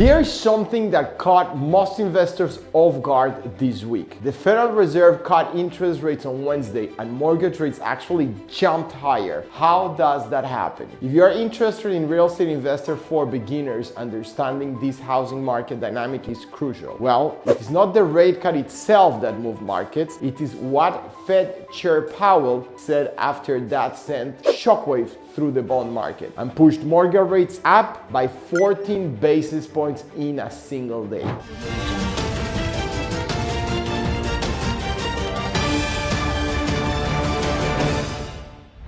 Here's something that caught most investors off guard this week. The Federal Reserve cut interest rates on Wednesday and mortgage rates actually jumped higher. How does that happen? If you are interested in real estate investor for beginners, understanding this housing market dynamic is crucial. Well, it is not the rate cut itself that moved markets, it is what Fed Chair Powell said after that sent shockwaves through the bond market and pushed mortgage rates up by 14 basis points in a single day.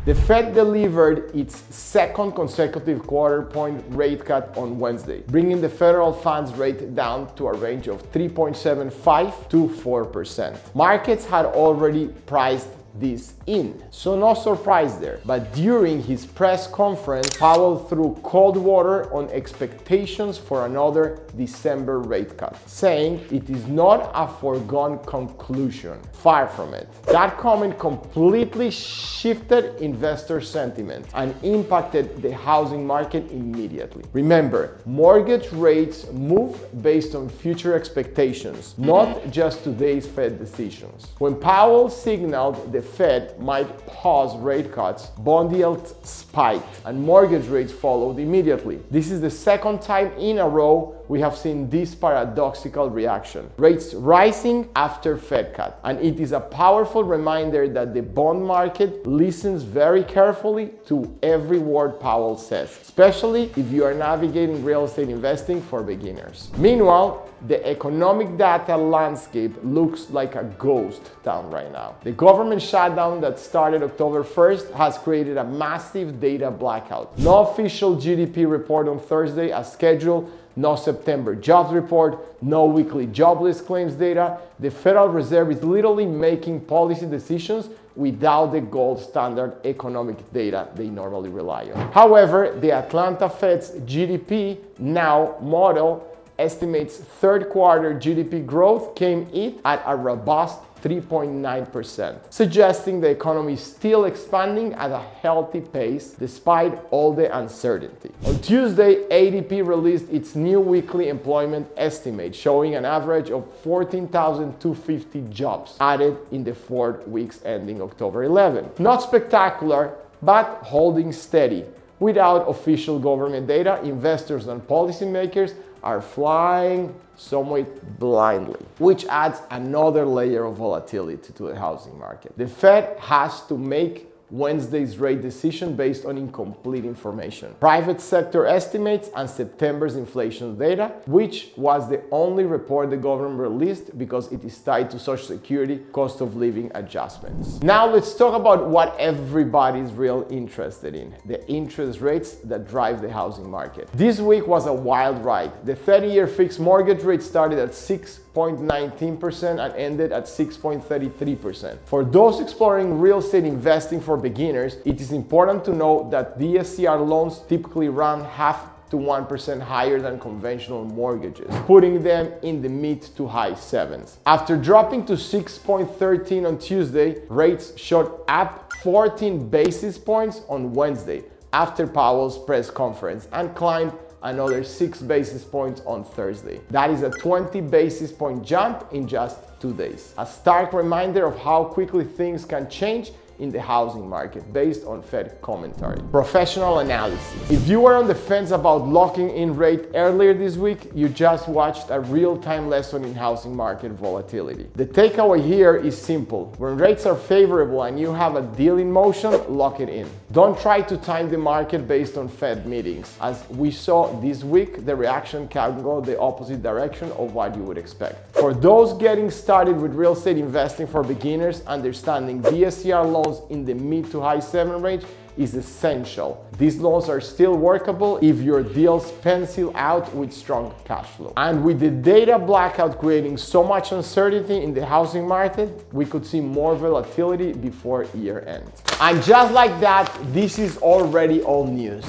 The Fed delivered its second consecutive quarter-point rate cut on Wednesday, bringing the federal funds rate down to a range of 3.75 to 4%. Markets had already priced this in, so no surprise there. But during his press conference, Powell threw cold water on expectations for another December rate cut, saying it is not a foregone conclusion. Far from it. That comment completely shifted investor sentiment and impacted the housing market immediately. Remember, mortgage rates move based on future expectations, not just today's Fed decisions. When Powell signaled the Fed might pause rate cuts, bond yields spiked and mortgage rates followed immediately. This is the second time in a row we have seen this paradoxical reaction. Rates rising after Fed cut. And it is a powerful reminder that the bond market listens very carefully to every word Powell says, especially if you are navigating real estate investing for beginners. Meanwhile, the economic data landscape looks like a ghost town right now. The government shutdown that started October 1st has created a massive data blackout. No official GDP report on Thursday as scheduled, no September jobs report, no weekly jobless claims data. The Federal Reserve is literally making policy decisions without the gold standard economic data they normally rely on. However, the Atlanta Fed's GDP Now model estimates third quarter GDP growth came in at a robust 3.9%, suggesting the economy is still expanding at a healthy pace despite all the uncertainty. On Tuesday, ADP released its new weekly employment estimate, showing an average of 14,250 jobs added in the 4 weeks ending October 11. Not spectacular, but holding steady. Without official government data, investors and policymakers are flying somewhat blindly, which adds another layer of volatility to the housing market. The Fed has to make Wednesday's rate decision based on incomplete information, private sector estimates, and September's inflation data, which was the only report the government released because it is tied to Social Security cost of living adjustments. Now let's talk about what everybody's real interested in, the interest rates that drive the housing market. This week was a wild ride. The 30-year fixed mortgage rate started at 6.19% and ended at 6.33%. For those exploring real estate investing for beginners, it is important to note that DSCR loans typically run 0.5 to 1% higher than conventional mortgages, putting them in the mid to high sevens. After dropping to 6.13 on Tuesday, rates shot up 14 basis points on Wednesday after Powell's press conference and climbed another 6 basis points on Thursday. That is a 20 basis point jump in just 2 days. A stark reminder of how quickly things can change in the housing market based on Fed commentary. Professional analysis. If you were on the fence about locking in rate earlier this week, you just watched a real-time lesson in housing market volatility. The takeaway here is simple. When rates are favorable and you have a deal in motion, lock it in. Don't try to time the market based on Fed meetings. As we saw this week, the reaction can go the opposite direction of what you would expect. For those getting started with real estate investing for beginners, understanding DSCR loans in the mid to high 7 range is essential. These loans are still workable if your deals pencil out with strong cash flow. And with the data blackout creating so much uncertainty in the housing market, we could see more volatility before year end. And just like that, this is already old news.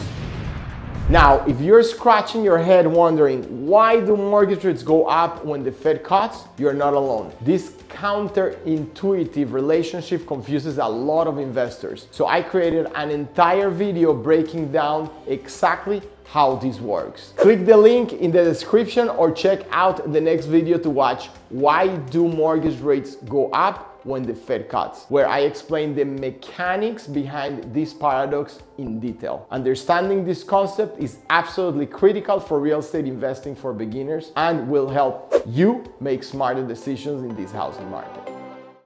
Now, if you're scratching your head wondering why do mortgage rates go up when the Fed cuts, you're not alone. This counterintuitive relationship confuses a lot of investors. So I created an entire video breaking down exactly how this works. Click the link in the description or check out the next video to watch Why Do Mortgage Rates Go Up When the Fed Cuts, where I explain the mechanics behind this paradox in detail. Understanding this concept is absolutely critical for real estate investing for beginners and will help you make smarter decisions in this housing market.